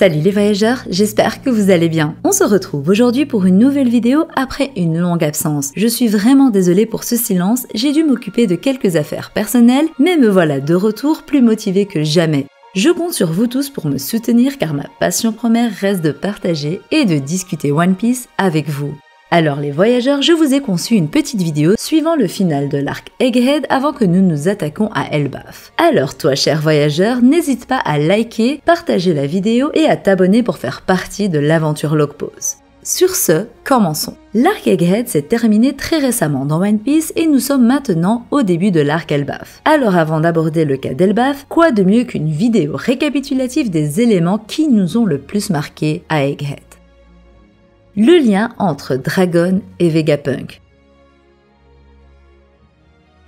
Salut les voyageurs, j'espère que vous allez bien. On se retrouve aujourd'hui pour une nouvelle vidéo après une longue absence. Je suis vraiment désolée pour ce silence, j'ai dû m'occuper de quelques affaires personnelles, mais me voilà de retour plus motivée que jamais. Je compte sur vous tous pour me soutenir car ma passion première reste de partager et de discuter One Piece avec vous. Alors les voyageurs, je vous ai conçu une petite vidéo suivant le final de l'arc Egghead avant que nous nous attaquons à Elbaf. Alors toi cher voyageur, n'hésite pas à liker, partager la vidéo et à t'abonner pour faire partie de l'aventure Logpause. Sur ce, commençons. L'arc Egghead s'est terminé très récemment dans One Piece et nous sommes maintenant au début de l'arc Elbaf. Alors avant d'aborder le cas d'Elbaf, quoi de mieux qu'une vidéo récapitulative des éléments qui nous ont le plus marqué à Egghead. Le lien entre Dragon et Vegapunk.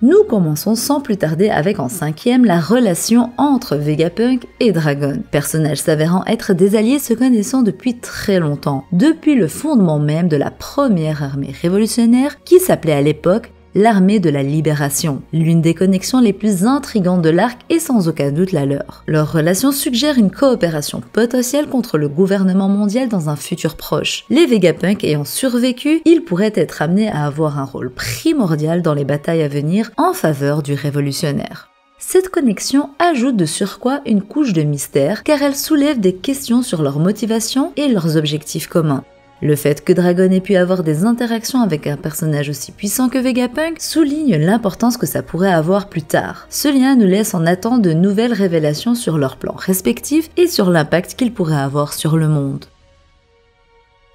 Nous commençons sans plus tarder avec en 5e la relation entre Vegapunk et Dragon, personnages s'avérant être des alliés se connaissant depuis très longtemps, depuis le fondement même de la première armée révolutionnaire qui s'appelait à l'époque l'armée de la libération, l'une des connexions les plus intrigantes de l'arc et sans aucun doute la leur. Leur relation suggère une coopération potentielle contre le gouvernement mondial dans un futur proche. Les Vegapunk ayant survécu, ils pourraient être amenés à avoir un rôle primordial dans les batailles à venir en faveur du révolutionnaire. Cette connexion ajoute de surcroît une couche de mystère car elle soulève des questions sur leur motivation et leurs objectifs communs. Le fait que Dragon ait pu avoir des interactions avec un personnage aussi puissant que Vegapunk souligne l'importance que ça pourrait avoir plus tard. Ce lien nous laisse en attente de nouvelles révélations sur leurs plans respectifs et sur l'impact qu'ils pourraient avoir sur le monde.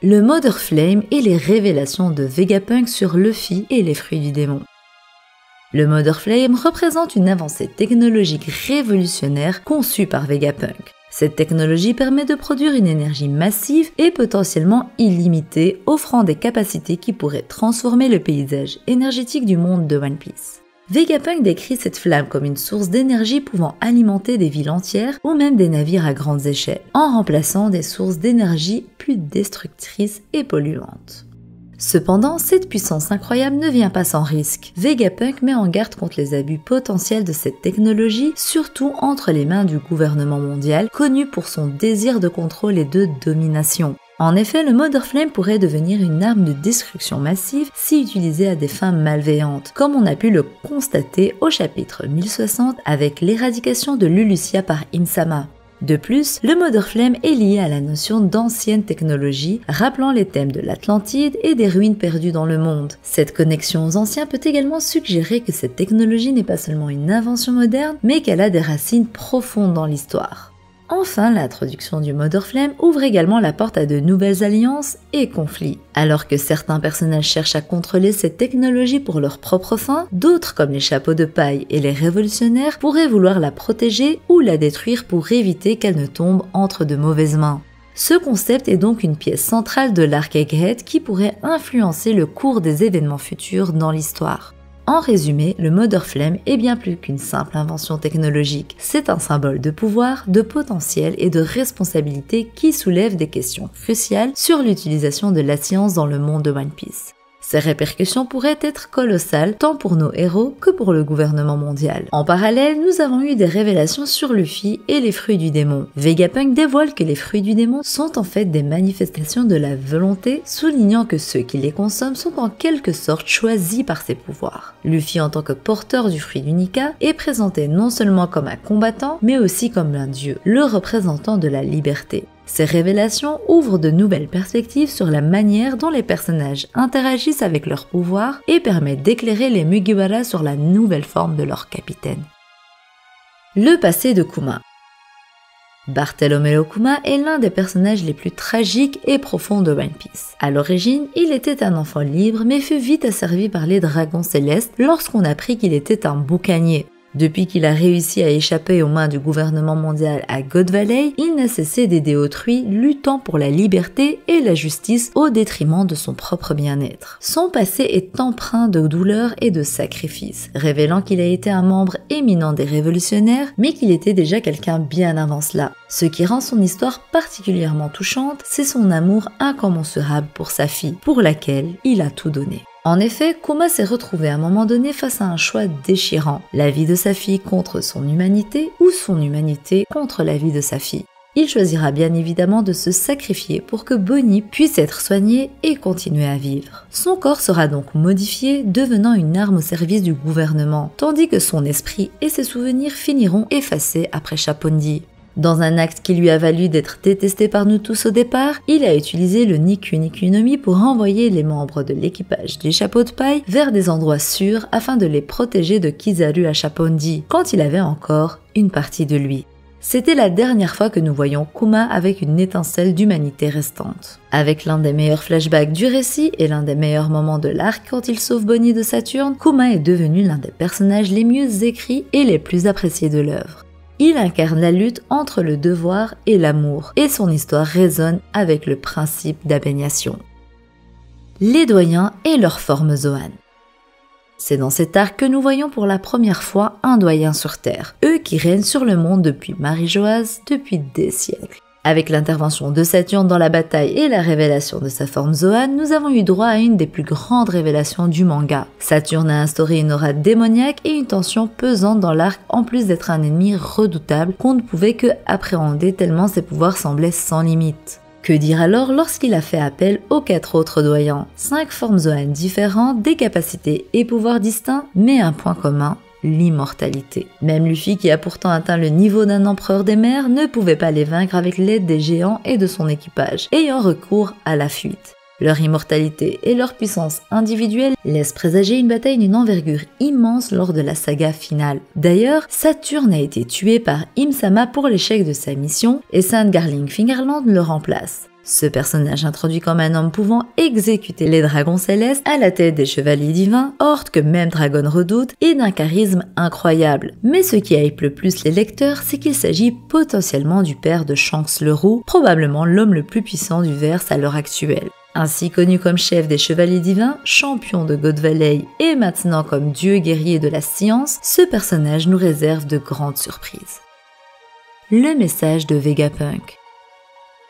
Le Mother Flame et les révélations de Vegapunk sur Luffy et les fruits du démon. Le Mother Flame représente une avancée technologique révolutionnaire conçue par Vegapunk. Cette technologie permet de produire une énergie massive et potentiellement illimitée, offrant des capacités qui pourraient transformer le paysage énergétique du monde de One Piece. Vegapunk décrit cette flamme comme une source d'énergie pouvant alimenter des villes entières ou même des navires à grande échelle, en remplaçant des sources d'énergie plus destructrices et polluantes. Cependant, cette puissance incroyable ne vient pas sans risque. Vegapunk met en garde contre les abus potentiels de cette technologie, surtout entre les mains du gouvernement mondial, connu pour son désir de contrôle et de domination. En effet, le Mother Flame pourrait devenir une arme de destruction massive si utilisée à des fins malveillantes, comme on a pu le constater au chapitre 1060 avec l'éradication de Lulusia par Im-sama. De plus, le Mother Flame est lié à la notion d'ancienne technologie, rappelant les thèmes de l'Atlantide et des ruines perdues dans le monde. Cette connexion aux anciens peut également suggérer que cette technologie n'est pas seulement une invention moderne, mais qu'elle a des racines profondes dans l'histoire. Enfin, l'introduction du Mother Flame ouvre également la porte à de nouvelles alliances et conflits. Alors que certains personnages cherchent à contrôler cette technologie pour leurs propres fins, d'autres comme les chapeaux de paille et les révolutionnaires pourraient vouloir la protéger ou la détruire pour éviter qu'elle ne tombe entre de mauvaises mains. Ce concept est donc une pièce centrale de l'arc Egghead qui pourrait influencer le cours des événements futurs dans l'histoire. En résumé, le Mother Flame est bien plus qu'une simple invention technologique. C'est un symbole de pouvoir, de potentiel et de responsabilité qui soulève des questions cruciales sur l'utilisation de la science dans le monde de One Piece. Ces répercussions pourraient être colossales tant pour nos héros que pour le gouvernement mondial. En parallèle, nous avons eu des révélations sur Luffy et les fruits du démon. Vegapunk dévoile que les fruits du démon sont en fait des manifestations de la volonté, soulignant que ceux qui les consomment sont en quelque sorte choisis par ses pouvoirs. Luffy en tant que porteur du fruit du Nika est présenté non seulement comme un combattant, mais aussi comme un dieu, le représentant de la liberté. Ces révélations ouvrent de nouvelles perspectives sur la manière dont les personnages interagissent avec leurs pouvoirs et permettent d'éclairer les Mugiwara sur la nouvelle forme de leur capitaine. Le passé de Kuma. Bartolomeo Kuma est l'un des personnages les plus tragiques et profonds de One Piece. À l'origine, il était un enfant libre mais fut vite asservi par les dragons célestes lorsqu'on apprit qu'il était un boucanier. Depuis qu'il a réussi à échapper aux mains du gouvernement mondial à God Valley, il n'a cessé d'aider autrui, luttant pour la liberté et la justice au détriment de son propre bien-être. Son passé est empreint de douleur et de sacrifices, révélant qu'il a été un membre éminent des révolutionnaires, mais qu'il était déjà quelqu'un bien avant cela. Ce qui rend son histoire particulièrement touchante, c'est son amour incommensurable pour sa fille, pour laquelle il a tout donné. En effet, Kuma s'est retrouvé à un moment donné face à un choix déchirant, la vie de sa fille contre son humanité ou son humanité contre la vie de sa fille. Il choisira bien évidemment de se sacrifier pour que Bonnie puisse être soignée et continuer à vivre. Son corps sera donc modifié, devenant une arme au service du gouvernement, tandis que son esprit et ses souvenirs finiront effacés après Chapondi. Dans un acte qui lui a valu d'être détesté par nous tous au départ, il a utilisé le Niku Niku no Mi pour envoyer les membres de l'équipage des chapeaux de paille vers des endroits sûrs afin de les protéger de Kizaru à Chapondi, quand il avait encore une partie de lui. C'était la dernière fois que nous voyons Kuma avec une étincelle d'humanité restante. Avec l'un des meilleurs flashbacks du récit et l'un des meilleurs moments de l'arc quand il sauve Bonnie de Saturne, Kuma est devenu l'un des personnages les mieux écrits et les plus appréciés de l'œuvre. Il incarne la lutte entre le devoir et l'amour, et son histoire résonne avec le principe d'abnégation. Les doyens et leur forme Zoan. C'est dans cet arc que nous voyons pour la première fois un doyen sur Terre, eux qui règnent sur le monde depuis Marie-Joase depuis des siècles. Avec l'intervention de Saturne dans la bataille et la révélation de sa forme Zoan, nous avons eu droit à une des plus grandes révélations du manga. Saturne a instauré une aura démoniaque et une tension pesante dans l'arc en plus d'être un ennemi redoutable qu'on ne pouvait que appréhender tellement ses pouvoirs semblaient sans limite. Que dire alors lorsqu'il a fait appel aux 4 autres doyens? 5 formes Zoan différentes, des capacités et pouvoirs distincts, mais un point commun, l'immortalité. Même Luffy, qui a pourtant atteint le niveau d'un empereur des mers, ne pouvait pas les vaincre avec l'aide des géants et de son équipage, ayant recours à la fuite. Leur immortalité et leur puissance individuelle laissent présager une bataille d'une envergure immense lors de la saga finale. D'ailleurs, Saturne a été tué par Im-sama pour l'échec de sa mission et Saint Garling Fingerland le remplace. Ce personnage introduit comme un homme pouvant exécuter les dragons célestes à la tête des chevaliers divins, horde que même Dragon redoute, et d'un charisme incroyable. Mais ce qui hype le plus les lecteurs, c'est qu'il s'agit potentiellement du père de Shanks le Roux, probablement l'homme le plus puissant du Verse à l'heure actuelle. Ainsi connu comme chef des chevaliers divins, champion de God Valley et maintenant comme dieu guerrier de la science, ce personnage nous réserve de grandes surprises. Le message de Vegapunk.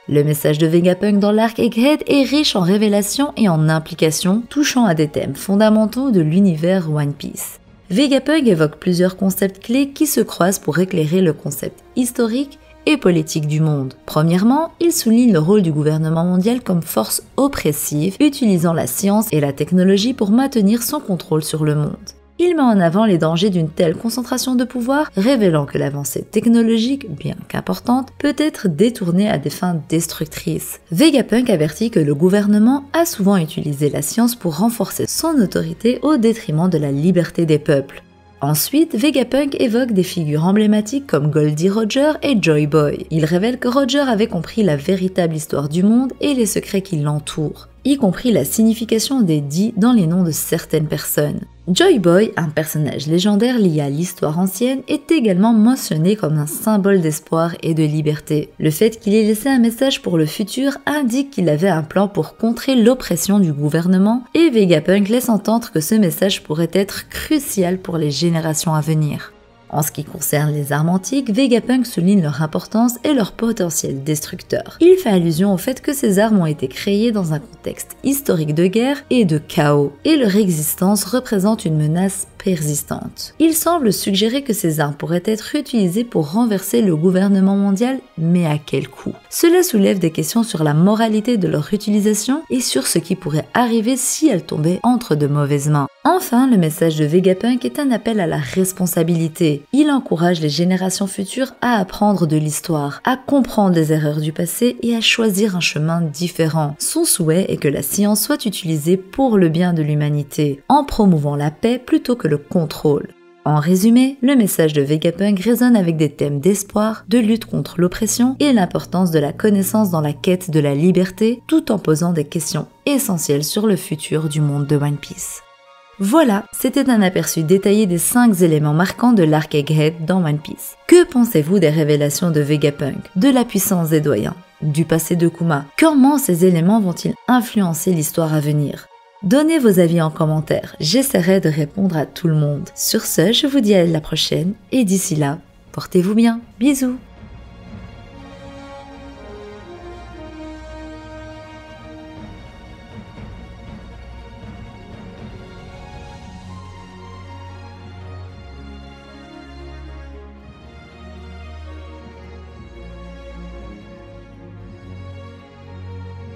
Le message de Vegapunk dans l'arc Egghead est riche en révélations et en implications touchant à des thèmes fondamentaux de l'univers One Piece. Vegapunk évoque plusieurs concepts clés qui se croisent pour éclairer le concept historique et politique du monde. Premièrement, il souligne le rôle du gouvernement mondial comme force oppressive, utilisant la science et la technologie pour maintenir son contrôle sur le monde. Il met en avant les dangers d'une telle concentration de pouvoir, révélant que l'avancée technologique, bien qu'importante, peut être détournée à des fins destructrices. Vegapunk avertit que le gouvernement a souvent utilisé la science pour renforcer son autorité au détriment de la liberté des peuples. Ensuite, Vegapunk évoque des figures emblématiques comme Goldie Roger et Joy Boy. Il révèle que Roger avait compris la véritable histoire du monde et les secrets qui l'entourent, y compris la signification des dits dans les noms de certaines personnes. Joy Boy, un personnage légendaire lié à l'histoire ancienne, est également mentionné comme un symbole d'espoir et de liberté. Le fait qu'il ait laissé un message pour le futur indique qu'il avait un plan pour contrer l'oppression du gouvernement, et Vegapunk laisse entendre que ce message pourrait être crucial pour les générations à venir. En ce qui concerne les armes antiques, Vegapunk souligne leur importance et leur potentiel destructeur. Il fait allusion au fait que ces armes ont été créées dans un contexte historique de guerre et de chaos, et leur existence représente une menace persistante. Il semble suggérer que ces armes pourraient être utilisées pour renverser le gouvernement mondial, mais à quel coût? Cela soulève des questions sur la moralité de leur utilisation et sur ce qui pourrait arriver si elles tombaient entre de mauvaises mains. Enfin, le message de Vegapunk est un appel à la responsabilité. Il encourage les générations futures à apprendre de l'histoire, à comprendre les erreurs du passé et à choisir un chemin différent. Son souhait est que la science soit utilisée pour le bien de l'humanité, en promouvant la paix plutôt que le contrôle. En résumé, le message de Vegapunk résonne avec des thèmes d'espoir, de lutte contre l'oppression et l'importance de la connaissance dans la quête de la liberté, tout en posant des questions essentielles sur le futur du monde de One Piece. Voilà, c'était un aperçu détaillé des 5 éléments marquants de l'arc Egghead dans One Piece. Que pensez-vous des révélations de Vegapunk, de la puissance des doyens, du passé de Kuma? Comment ces éléments vont-ils influencer l'histoire à venir? Donnez vos avis en commentaire, j'essaierai de répondre à tout le monde. Sur ce, je vous dis à la prochaine et d'ici là, portez-vous bien. Bisous!